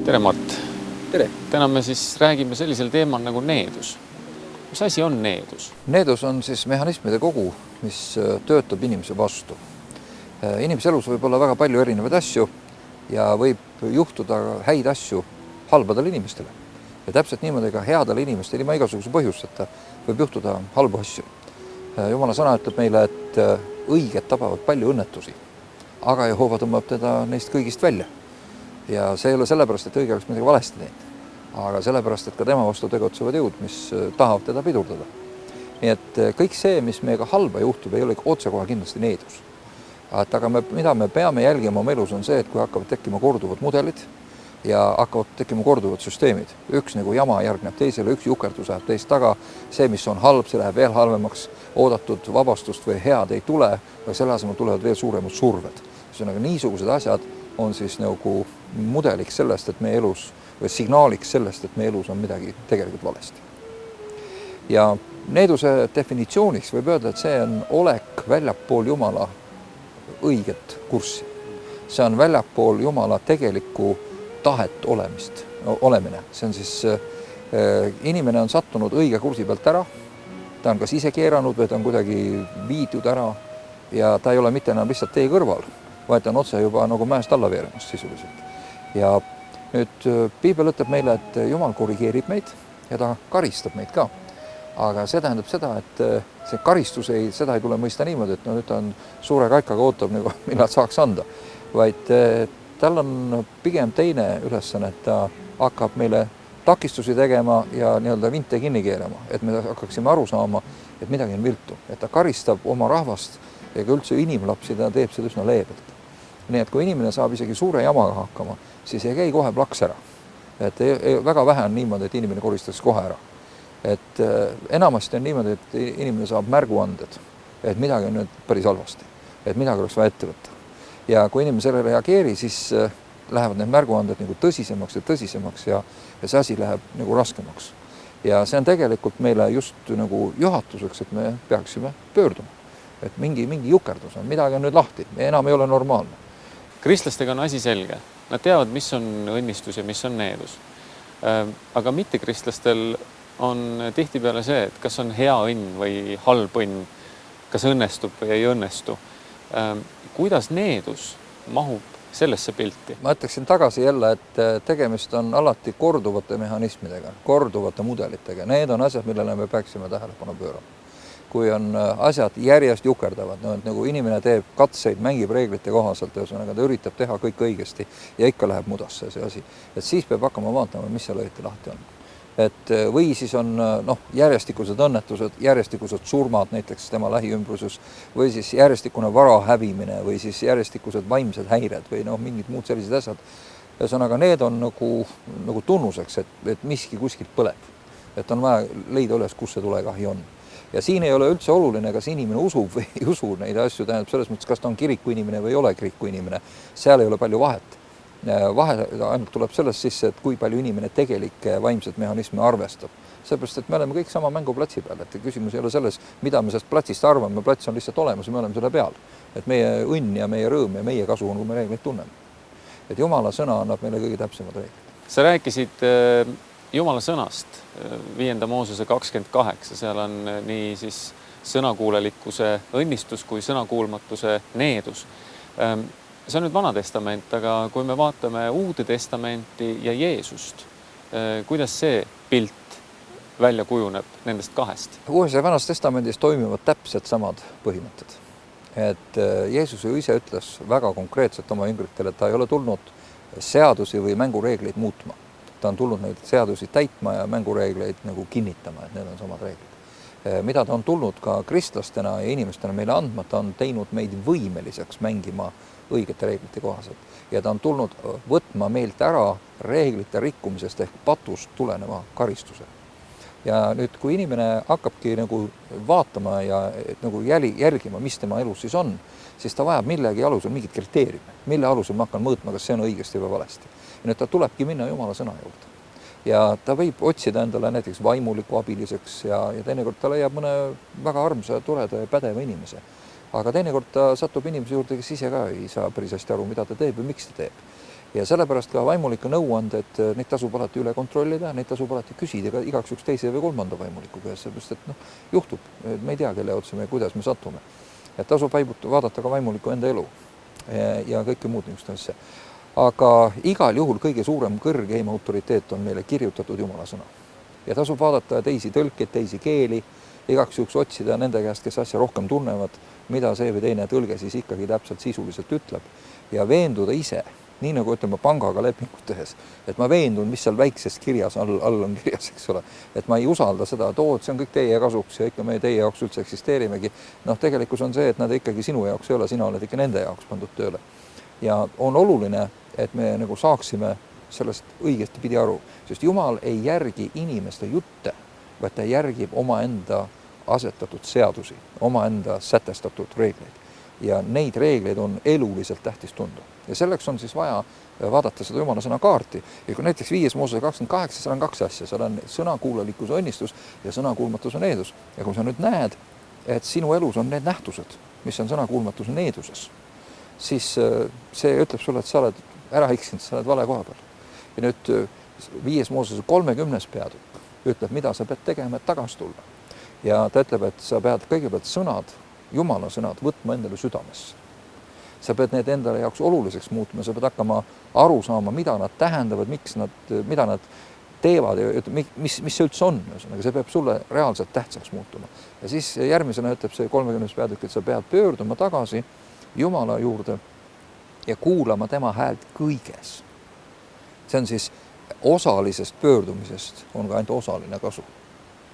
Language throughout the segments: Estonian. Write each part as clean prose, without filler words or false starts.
Tere, Mart! Tere! Täna me siis räägime sellisel teemal nagu needus. Mis asi on needus? Needus on siis mehhanismide kogu, mis töötab inimese vastu. Inimese elus võib olla väga palju erinevaid asju ja võib juhtuda häid asju halbadele inimestele. Ja täpselt niimoodi ka headele inimestele ilma igasuguse põhjusteta võib juhtuda halbu asju. Jumala sõna ütleb meile, et õiged tabavad palju õnnetusi, aga Jehova tõmbab teda neist kõigist välja. Ja see ei ole sellepärast, et õige oleks midagi valesti teinud, aga sellepärast, et ka tema vastu tegutsevad jõud, mis tahavad teda pidurdada. Nii et kõik see, mis meiega halba juhtub, ei ole otsekohe kindlasti needus. Aga mida me peame jälgima oma elus on see, et kui hakkavad tekkima korduvad mudelid ja hakkavad tekkima korduvad süsteemid. Üks nagu jama järgneb teisele, üks jukerdus läheb teist taga. See, mis on halb, see läheb veel halvemaks. Oodatud vabastust või head ei tule, või selle asemel tulevad veel suuremad surved. Niisugused asjad on siis nagu mudeliks sellest, et meie elus, või signaaliks sellest, et meie elus on midagi tegelikult valesti. Ja needuse definitsiooniks võib öelda, et see on olek väljapool Jumala õiget kurssi. See on väljapool Jumala tegelikku tahet olemine. See on siis, inimene on sattunud õige kursi pealt ära, ta on kas ise keeranud või ta on kuidagi viidud ära ja ta ei ole mitte enam lihtsalt tee kõrval, vaid on otse juba nagu mäest alla veeremas sisuliselt. Ja nüüd Piibel ütleb meile, et Jumal korrigeerib meid ja ta karistab meid ka. Aga see tähendab seda, et see karistus seda ei tule mõista niimoodi, et nüüd on suure kaikaga ootab, millal saaks anda. Vaid tal on pigem teine ülesanne, et ta hakkab meile takistusi tegema ja nii-öelda vinte kinni keerama, et me hakkaksime aru saama, et midagi on viltu. Et ta karistab oma rahvast ja ka üldse inimlapsi, ta teeb seda üsna leebelt. Nii et kui inimene saab isegi suure jamaga hakkama, siis ei käi kohe plaks ära. Et väga vähe on niimoodi, et inimene koristas kohe ära. Et enamasti on niimoodi, et inimene saab märguanded, et midagi on nüüd päris halvasti, et midagi oleks vaja ette võtta. Ja kui inimene sellele reageeri, siis lähevad need märguanded nagu tõsisemaks ja see asi läheb nagu raskemaks. Ja see on tegelikult meile just nagu juhatuseks, et me peaksime pöörduma. Et mingi jukerdus on, midagi on nüüd lahti, enam ei ole normaalne. Kristlastega on asi selge. Nad teavad, mis on õnnistus ja mis on needus. Aga mitte kristlastel on tihtipeale see, et kas on hea õnn või halb õnn, kas õnnestub või ei õnnestu. Kuidas needus mahub sellesse pilti? Ma ütleksin tagasi jälle, et tegemist on alati korduvate mehhanismidega, korduvate mudelitega. Need on asjad, millele me peaksime tähelepanu pöörama. Kui on asjad järjest jukerdavad, nagu inimene teeb katseid, mängib reeglite kohaselt, ta üritab teha kõik õigesti ja ikka läheb mudasse see asi. Et siis peab hakkama vaatama, mis seal õieti lahti on. Et või siis on järjestikused õnnetused, järjestikused surmad näiteks tema lähiümbruses või siis järjestikune vara hävimine või siis järjestikused vaimsed häired või mingid muud sellised asjad. Ühesõnaga, need on nagu tunnuseks, et miski kuskilt põleb. Et on vaja leida üles, kus see tulekahi on. Ja siin ei ole üldse oluline, kas inimene usub või ei usu neid asju, tähendab selles mõttes, kas ta on kiriku inimene või ei ole kiriku inimene. Seal ei ole palju vahet. Vahe ainult tuleb sellest sisse, et kui palju inimene tegelikke vaimsed mehhanisme arvestab. Seepärast, et me oleme kõik sama mänguplatsi peal, et küsimus ei ole selles, mida me sellest platsist arvame, plats on lihtsalt olemas ja me oleme selle peal. Et meie õnn ja meie rõõm ja meie kasu on, kui me reegleid tunneme. Et Jumala sõna annab meile kõige täpsemad reeglid. Sa rääkisid Jumala sõnast 5. Moosese 28, seal on nii siis sõnakuulelikkuse õnnistus kui sõnakuulmatuse needus. See on nüüd Vana Testament, aga kui me vaatame Uude Testamenti ja Jeesust, kuidas see pilt välja kujuneb nendest kahest? Uues ja Vanas Testamendis toimivad täpselt samad põhimõtted. Et Jeesus ju ise ütles väga konkreetselt oma jüngritele, et ta ei ole tulnud seadusi või mängureegleid muutma. Ta on tulnud neid seadusi täitma ja mängureegleid nagu kinnitama, et need on samad reeglid. Mida ta on tulnud ka kristlastena ja inimestena meile andma, ta on teinud meid võimeliseks mängima õigete reeglite kohaselt. Ja ta on tulnud võtma meilt ära reeglite rikkumisest ehk patust tuleneva karistuse. Ja nüüd, kui inimene hakkabki nagu vaatama ja nagu jälgima, mis tema elus siis on, siis ta vajab millegi alusel mingit kriteeriumi, mille alusel ma hakkan mõõtma, kas see on õigesti või valesti. Ja nüüd ta tulebki minna Jumala sõna juurde. Ja ta võib otsida endale näiteks vaimuliku abiliseks ja teinekord ta leiab mõne väga armsa, toreda ja pädeva inimese. Aga teinekord ta satub inimese juurde, kes ise ka ei saa päris hästi aru, mida ta teeb ja miks ta teeb. Ja sellepärast ka vaimuliku nõuanded, neid tasub alati üle kontrollida, neid tasub alati küsida ka igaks üks teise või kolmanda vaimuliku käest, sellepärast et juhtub, me ei tea, kelle otsa me, kuidas me satume. Et tasub vaadata ka vaimuliku enda elu ja kõike muud niisugust asja. Aga igal juhul kõige suurem kõrgeim autoriteet on meile kirjutatud Jumala sõna. Ja tasub vaadata teisi tõlkeid, teisi keeli, igaks juhuks otsida nende käest, kes asja rohkem tunnevad, mida see või teine tõlge siis ikkagi täpselt sisuliselt ütleb ja veenduda ise, nii nagu ütleme pangaga lepingut tehes, et ma veendun, mis seal väikses kirjas all on kirjas, eks ole, et ma ei usalda seda, et see on kõik teie kasuks ja ikka me teie jaoks üldse eksisteerimegi. Tegelikkus on see, et nad ikkagi sinu jaoks ei ole, sina oled ikka nende jaoks pandud tööle. Ja on oluline, et me nagu saaksime sellest õigesti pidi aru, sest Jumal ei järgi inimeste jutte, vaid ta järgib omaenda asetatud seadusi, omaenda sätestatud reegleid. Ja neid reegleid on eluliselt tähtis tunda. Ja selleks on siis vaja vaadata seda Jumala sõna kaarti. Ja kui näiteks 5 Moosese 28, seal on 2 asja, seal on sõnakuulelikkuse õnnistus ja sõnakuulmatuse needus. Ja kui sa nüüd näed, et sinu elus on need nähtused, mis on sõnakuulmatuse needuses, siis see ütleb sulle, et sa oled ära hiksinud, sa oled vale koha peal. Ja nüüd 5 Moosese 30. peatükk ütleb, mida sa pead tegema, et tagasi tulla. Ja ta ütleb, et sa pead kõigepealt sõnad, Jumala sõnad võtma endale südamesse. Sa pead need endale jaoks oluliseks muutma, sa pead hakkama aru saama, mida nad tähendavad, mida nad teevad ja mis see üldse on. See peab sulle reaalselt tähtsaks muutuma. Ja siis järgmisena ütleb see 30. peatükk, et sa pead pöörduma tagasi Jumala juurde ja kuulama tema häält kõiges. See on siis osalisest pöördumisest on ka ainult osaline kasu.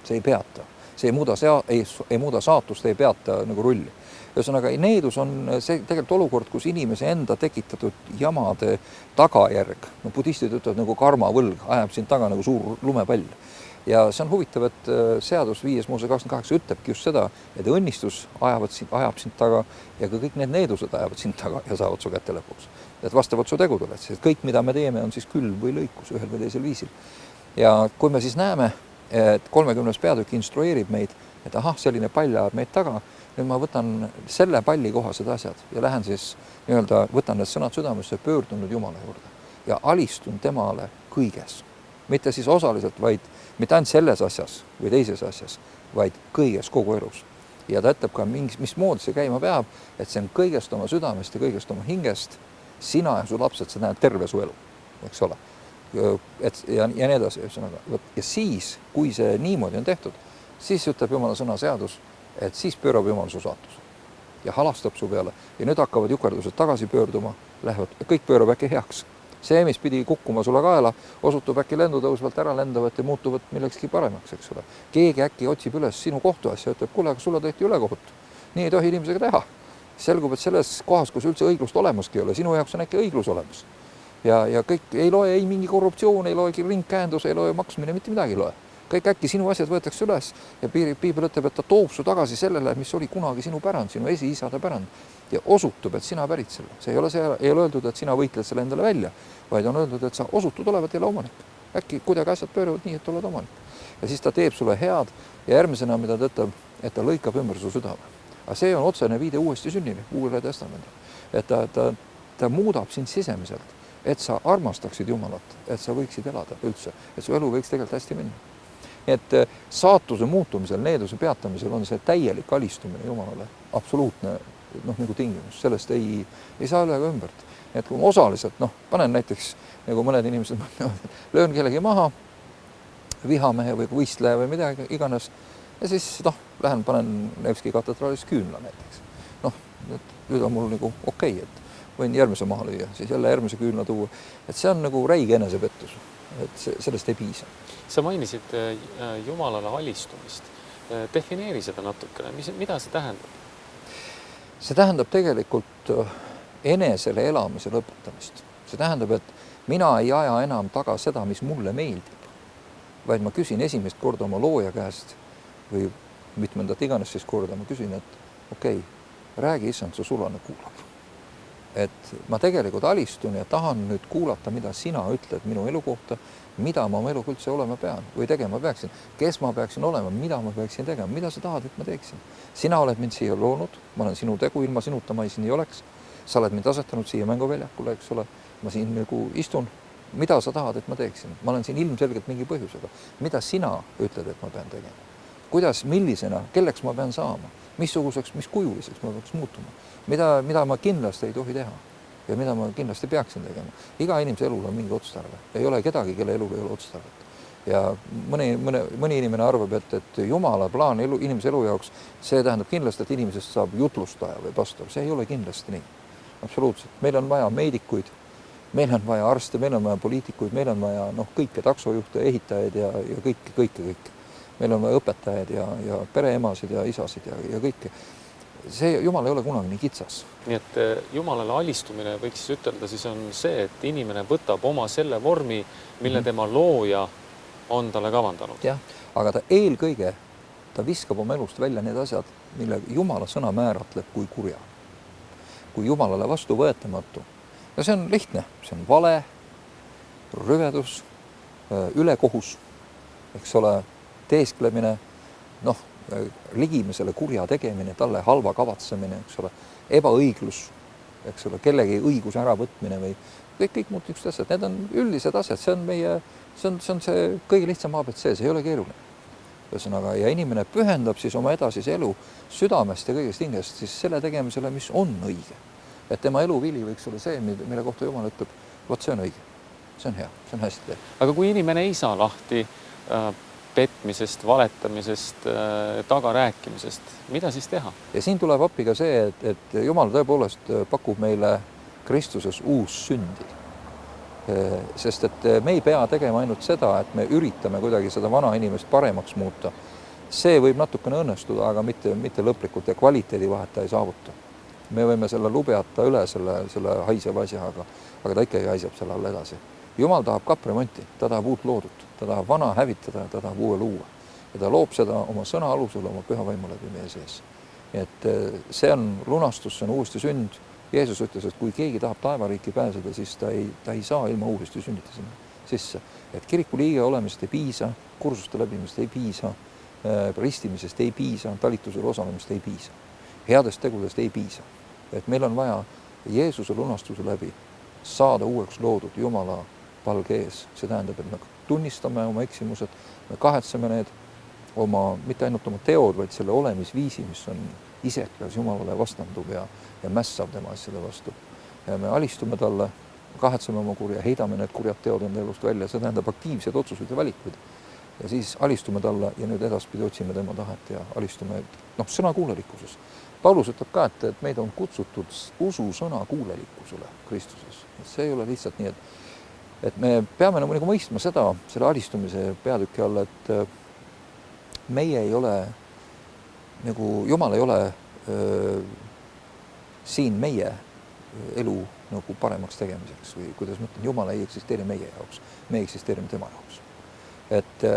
See ei peata. See ei muuda saatust, ei peata nagu rulli. Ühesõnaga, needus on see tegelikult olukord, kus inimese enda tekitatud jamade tagajärg, budistid ütlevad nagu karmavõlg, ajab sind taga nagu suur lumepall. Ja see on huvitav, et seadus 5 Moosese 28 ütlebki just seda, et õnnistus ajab sind taga ja ka kõik need needused ajavad sind taga ja saavad su kätte lõpuks. Et vastavalt su tegudele, et kõik, mida me teeme, on siis külv või lõikus ühel või teisel viisil. Ja kui me siis näeme, et 30. peatükk instrueerib meid, et selline pall ajab meid taga, nüüd ma võtan selle palli kohased asjad ja lähen siis võtan need sõnad südamesse, pöördunud Jumala juurde ja alistun temale kõiges. Mitte siis osaliselt, vaid mitte ainult selles asjas või teises asjas, vaid kõiges kogu elus. Ja ta ütleb ka, mismoodi see käima peab, et see on kõigest oma südamest ja kõigest oma hingest, sina ja su lapsed, see näeb terve su elu, eks ole. Ja nii edasi. Ja siis, kui see niimoodi on tehtud, siis ütleb Jumala sõna seadus, et siis pöörab Jumal su saatus ja halastab su peale. Ja nüüd hakkavad jukerdused tagasi pöörduma, kõik pöörab äkki heaks. See, mis pidi kukkuma sulle kaela, osutub äkki lendutõusvalt ära lendavat ja muutuvad millekski paremaks, eks ole. Keegi äkki otsib üles sinu kohtuasja ja ütleb, kuule, aga sulle tehti ülekohut. Nii ei tohi inimesega teha. Selgub, et selles kohas, kus üldse õiglust olemaski ei ole, sinu jaoks on äkki õiglus olemas. Ja kõik ei loe ei mingi korruptsioon, ei loe ringkäendus, ei loe maksmine, mitte midagi ei loe. Kõik äkki sinu asjad võetakse üles ja Piibel ütleb, et ta toob su tagasi sellele, mis oli kunagi sinu pärand, sinu esiisade pärand ja osutub, et sina pärit selle. See ei ole öeldud, et sina võitled selle endale välja, vaid on öeldud, et sa osutud olevat jälle omanik. Äkki kuidagi asjad pööravad nii, et oled omanik. Ja siis ta teeb sulle head ja järgmisena, mida ta ütleb, et ta lõikab ümber su südame. Aga see on otsene viide uuesti sünnini, Uuele Testamendile. Et ta muudab sind sisemiselt, et sa armastaksid Jumalat, et sa võiksid elada üldse, et su elu võiks tegelikult hästi minna. Et saatuse muutumisel, needuse peatamisel on see täielik alistumine Jumalale absoluutne nagu tingimus. Sellest ei saa üle ümbert. Et kui osaliselt, panen näiteks, nagu mõned inimesed löön kellegi maha, vihamehe või võistleja või midagi iganes, ja siis lähen panen Nevski katedraalis küünla näiteks. Nüüd on mul nagu okei, et võin järgmise maha lüüa, siis jälle järgmise küünla tuua. Et see on nagu räige enesepettus, et sellest ei piisa. Sa mainisid Jumalale alistumist. Defineeri seda natukene. Mida see tähendab? See tähendab tegelikult enesele elamise lõpetamist. See tähendab, et mina ei aja enam taga seda, mis mulle meeldib, vaid ma küsin esimest korda oma looja käest või mitmendat iganes siis korda, ma küsin, et räägi, issand, su sulane kuulab. Et ma tegelikult alistun ja tahan nüüd kuulata, mida sina ütled minu elu kohta, mida ma oma eluga üldse olema pean või tegema peaksin, kes ma peaksin olema, mida ma peaksin tegema, mida sa tahad, et ma teeksin. Sina oled mind siia loonud, ma olen sinu tegu, ilma sinuta ma siin ei oleks. sa oled mind asetanud siia mänguväljakule, eks ole, ma siin nagu istun, mida sa tahad, et ma teeksin, ma olen siin ilmselgelt mingi põhjusega, mida sina ütled, et ma pean tegema, kuidas, millisena, kelleks ma pean saama, missuguseks, mis kujuliseks ma peaks muutuma, mida ma kindlasti ei tohi teha ja mida ma kindlasti peaksin tegema. Iga inimese elul on mingi otstarve, ei ole kedagi, kelle elul ei ole otstarvet. Ja mõni inimene arvab, et Jumala plaan inimese elu jaoks, see tähendab kindlasti, et inimesest saab jutlustaja või pastor. See ei ole kindlasti nii. Absoluutselt. Meil on vaja meedikuid, meil on vaja arste, meil on vaja poliitikuid, meil on vaja kõike, taksojuhte, ehitajaid ja kõike. Meil on vaja õpetajaid ja pereemasid ja isasid ja kõike. See Jumal ei ole kunagi nii kitsas. Nii et Jumalale alistumine võiks ütelda siis on see, et inimene võtab oma selle vormi, mille tema looja on talle kavandanud. Jah, aga ta eelkõige, ta viskab oma elust välja need asjad, mille Jumala sõna määratleb kui kurja. Kui Jumalale vastu võetamatu. Ja see on lihtne, see on vale, rüvedus, ülekohus, eks ole, teesklemine, ligimisele kurja tegemine, talle halva kavatsemine, eks ole, ebaõiglus, eks ole, kellegi õiguse äravõtmine või kõik muud niisugused asjad. Need on üldised asjad, see on see kõige lihtsam ABC, see ei ole keeruline. Ühesõnaga, ja inimene pühendab siis oma edasise elu südamest ja kõigest hingest siis selle tegemisele, mis on õige. Et tema eluvili võiks olla see, mille kohta Jumal ütleb, vot see on õige, see on hea, see on hästi tehtud. Aga kui inimene ei saa lahti petmisest, valetamisest, tagarääkimisest, mida siis teha? Ja siin tuleb appi ka see, et Jumal tõepoolest pakub meile Kristuses uus sündi. Sest et me ei pea tegema ainult seda, et me üritame kuidagi seda vana inimest paremaks muuta. See võib natukene õnnestuda, aga mitte lõplikult ja kvaliteedi vahet ta ei saavuta. Me võime selle lubjata üle selle haiseva asja, aga ta ikkagi haiseb selle all edasi. Jumal tahab kapremonti, ta tahab uut loodut, ta tahab vana hävitada, ta tahab uue luua. Ja ta loob seda oma sõna alusel, oma püha vaimu läbi meie sees. Et see on lunastus, see on uuesti sünd. Jeesus ütles, et kui keegi tahab taevariiki pääseda, siis ta ei saa ilma uuesti sünnita sinna sisse. Et kiriku liige olemisest ei piisa, kursuste läbimist ei piisa, ristimisest ei piisa, talitusel osalemist ei piisa. Headest tegudest ei piisa. Et meil on vaja Jeesuse lunastuse läbi saada uueks loodud Jumala palge ees. See tähendab, et me tunnistame oma eksimused, me kahetseme need mitte ainult oma teod, vaid selle olemisviisi, mis on iseklas Jumalale vastanduv ja mässav tema asjade vastu. Ja me alistume talle, kahetseme oma kurja, heidame need kurjad teod enda elust välja, see tähendab aktiivsed otsuseid ja valikuid. Ja siis alistume talle ja nüüd edaspidi otsime tema tahet ja alistume sõna kuulelikkuses. Paulus ütleb ka, et meid on kutsutud usu sõna kuulelikkusele Kristuses. See ei ole lihtsalt nii, et me peame nagu mõistma seda, selle alistumise peatüki all, et meie ei ole, Jumal ei ole siin meie elu paremaks tegemiseks või kuidas mõtlen, Jumal ei eksisteeri meie jaoks, me eksisteerime tema jaoks. Et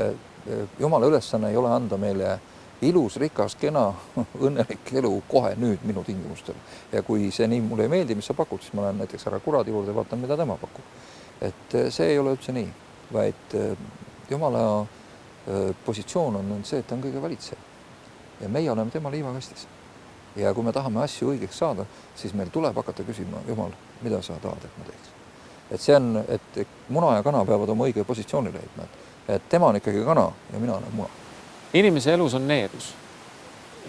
Jumala ülesanne ei ole anda meile ilus, rikas, kena, õnnelik elu kohe nüüd minu tingimustel. Ja kui see nii mulle ei meeldi, mis sa pakud, siis ma lähen näiteks ära kuradi juurde ja vaatan, mida tema pakub. Et see ei ole üldse nii, vaid Jumala positsioon on see, et ta on kõige valitseja. Ja meie oleme tema liivakastis. Ja kui me tahame asju õigeks saada, siis meil tuleb hakata küsima, Jumal, mida sa tahad, et ma teeks. Et see on, et muna ja kana peavad oma õige positsiooni leidma. Et tema on ikkagi kana ja mina olen muna. Inimese elus on needus.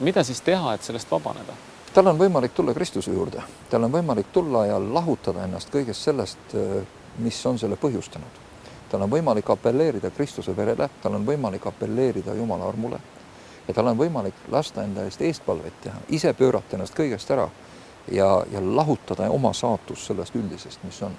Mida siis teha, et sellest vabaneda? Tal on võimalik tulla Kristuse juurde. Tal on võimalik tulla ja lahutada ennast kõigest sellest, mis on selle põhjustanud. Tal on võimalik appelleerida Kristuse verele, tal on võimalik appelleerida Jumala armule ja tal on võimalik lasta enda eestpalveid teha, ise pöörata ennast kõigest ära ja lahutada oma saatus sellest üldisest, mis on.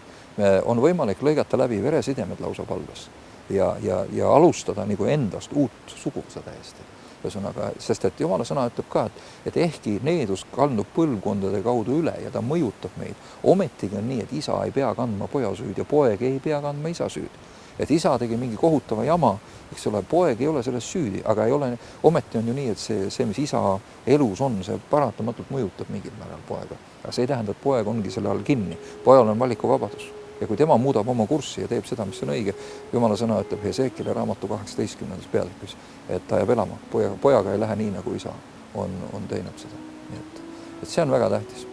On võimalik lõigata läbi veresidemed lausa palves ja alustada nagu endast uut suguvõsa täiesti. Ühesõnaga, sest et Jumala sõna ütleb ka, et ehkki needus kandub põlvkondade kaudu üle ja ta mõjutab meid, ometigi on nii, et isa ei pea kandma poja süüd ja poeg ei pea kandma isa süüd. Et isa tegi mingi kohutava jama, eks ole, poeg ei ole selles süüdi, aga ei ole, ometi on ju nii, et see, mis isa elus on, see paratamatult mõjutab mingil määral poega. Aga see ei tähenda, et poeg ongi selle all kinni. Pojal on valikuvabadus. Ja kui tema muudab oma kurssi ja teeb seda, mis on õige, Jumala sõna ütleb Hesekieli raamatu 18. peatükis, et ta jääb elama. Pojaga ei lähe nii, nagu isa on teinud seda. Nii et see on väga tähtis.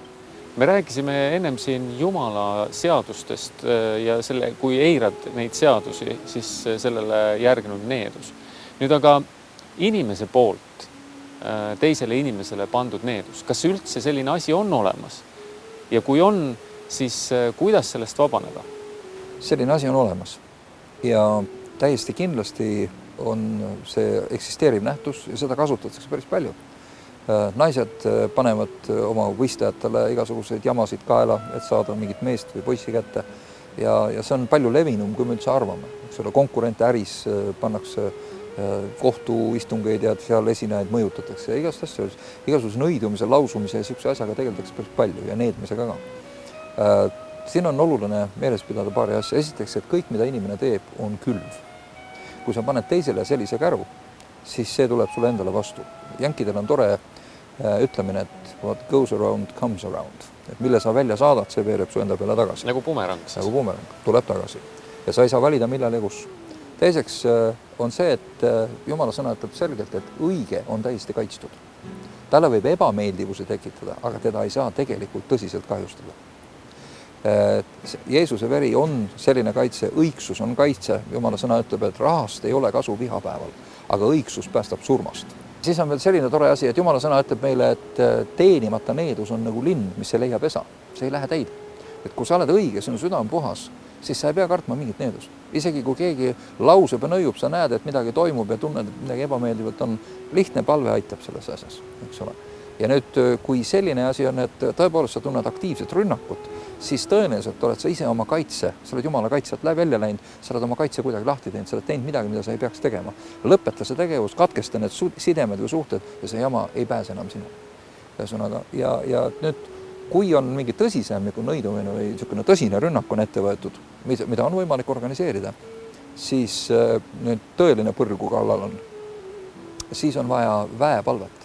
me rääkisime ennem siin Jumala seadustest ja selle, kui eirad neid seadusi, siis sellele järgnenud needus. Nüüd aga inimese poolt teisele inimesele pandud needus. Kas üldse selline asi on olemas? Ja kui on, siis kuidas sellest vabaneda? Selline asi on olemas ja täiesti kindlasti on see eksisteeriv nähtus ja seda kasutatakse päris palju. Naised panevad oma võistlejatele igasuguseid jamasid kaela, et saada mingit meest või poissi kätte ja see on palju levinum, kui me üldse arvame. Konkurente äris pannakse kohtuistungeid ja seal esinejaid mõjutatakse ja igasuguse nõidumise, lausumise ja niisuguse asjaga tegeldakse päris palju ja needmisega ka. Siin on oluline meeles pidada paari asja. Esiteks, et kõik, mida inimene teeb, on külv. Kui sa paned teisele sellise käru, siis see tuleb sulle endale vastu. Jänkidel on tore ütlemine, et what goes around comes around. Et mille sa välja saadad, see veereb su enda peale tagasi. Nagu bumerang. Nagu bumerang, tuleb tagasi. Ja sa ei saa valida millal ja kus. Teiseks on see, et Jumala sõna ütleb selgelt, et õige on täiesti kaitstud. Talle võib ebameeldivuse tekitada, aga teda ei saa tegelikult tõsiselt kahjustada. Jeesuse veri on selline kaitse, õigsus on kaitse. Jumala sõna ütleb, et rahast ei ole kasu vihapäeval, aga õigsus päästab surmast. Siis on veel selline tore asi, et Jumala sõna ütleb meile, et teenimata needus on nagu lind, mis ei leia pesa. See ei lähe täide. Et kui sa oled õige, sinu süda on puhas, siis sa ei pea kartma mingit needust. Isegi kui keegi lauseb ja nõiub, sa näed, et midagi toimub ja tunned, et midagi ebameeldivalt on, lihtne palve aitab selles asjas, eks ole. Ja nüüd, kui selline asi on, et tõepoolest sa tunned aktiivset rünnakut, siis tõenäoliselt oled sa ise oma kaitse, sa oled Jumala kaitset välja läinud, sa oled oma kaitse kuidagi lahti teinud, sa oled teinud midagi, mida sa ei peaks tegema. Lõpeta see tegevus, katkesta need sidemed või suhted ja see jama ei pääse enam sinu. Ja nüüd, kui on mingi tõsisem nõidumine või niisugune tõsine rünnak on ette võetud, mida on võimalik organiseerida, siis nüüd tõeline põrgu kallal on. Siis on vaja väepalvet.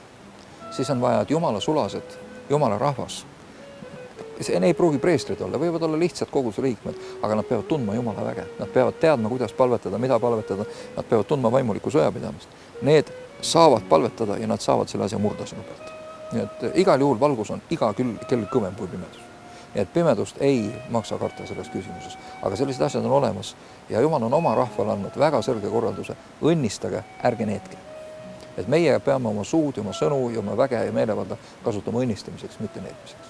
Siis on vaja, et Jumala sulased, Jumala rahvas. See ei pruugi preestrid olla, võivad olla lihtsalt koguduse liikmed, aga nad peavad tundma Jumala väge. Nad peavad teadma, kuidas palvetada, mida palvetada. Nad peavad tundma vaimulikku sõjapidamist. Need saavad palvetada ja nad saavad selle asja murda sinu pealt. Nii et igal juhul valgus on iga kell kõvem kui pimedus. Nii et pimedust ei maksa karta selles küsimuses. Aga sellised asjad on olemas ja Jumal on oma rahvale andnud väga selge korralduse. Õnnistage, ärge neetke. Et meie peame oma suud, oma sõnu ja oma väge ja meelevalda kasutama õnnistamiseks, mitte neetmiseks.